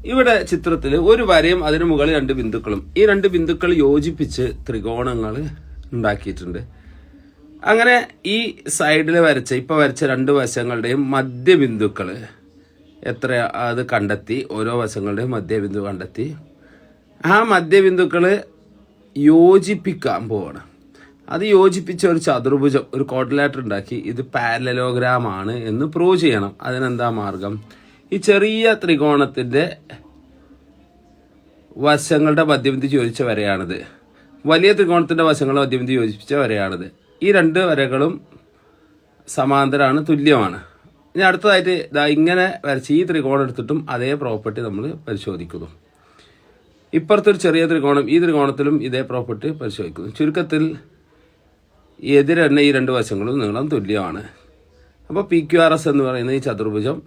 ഇവിടെ ചിത്രത്തിൽ ഒരു വരയും അതിന് മുകളിൽ 2 ബിന്ദുക്കളും, ഈ 2 ബിന്ദുക്കൾ യോജിപ്പിച്ച് ത്രികോണങ്ങൾ ഉണ്ടാക്കിയിട്ടുണ്ട്. അങ്ങനെ ഈ സൈഡിൽ ഇപ്പൊ വരച്ച 2 വശങ്ങളുടെയും മധ്യബിന്ദുക്കൾ എത്ര അത് കണ്ടെത്തി, ഓരോ വശങ്ങളുടെയും മധ്യബിന്ദു കണ്ടെത്തി ആ മധ്യബിന്ദുക്കൾ യോജിപ്പിക്കാൻ പോവാണ്. അത് യോജിപ്പിച്ച ഒരു ചതുർഭുജം, ഒരു ക്വാഡ്രിലാറ്റർ ഉണ്ടാക്കി ഇത് പാരലലോഗ്രാം ആണ് എന്ന് പ്രൂവ് ചെയ്യണം. അതിനെന്താ മാർഗം? ഈ ചെറിയ ത്രികോണത്തിന്റെ വശങ്ങളുടെ മധ്യബിന്ദു യോജിച്ച വരയാണിത്. വലിയ ത്രികോണത്തിന്റെ വശങ്ങളുടെ മധ്യബിന്ദു യോജിപ്പിച്ച വരയാണിത്. ഈ 2 വരകളും സമാന്തരമാണ്, തുല്യമാണ്. ഇനി അടുത്തതായിട്ട് ഇങ്ങനെ വരച്ച് ഈ ത്രികോണം എടുത്തിട്ടും അതേ പ്രോപ്പർട്ടി നമ്മൾ പരിശോധിക്കുന്നു. ഇപ്പുറത്തൊരു ചെറിയ ത്രികോണം, ഈ ത്രികോണത്തിലും ഇതേ പ്രോപ്പർട്ടി പരിശോധിക്കുന്നു. ചുരുക്കത്തിൽ എതിരെന്നെ ഈ 2 വശങ്ങളും നീളം തുല്യമാണ്. അപ്പോൾ PQRS എന്ന് പറയുന്ന ഈ ചതുർഭുജം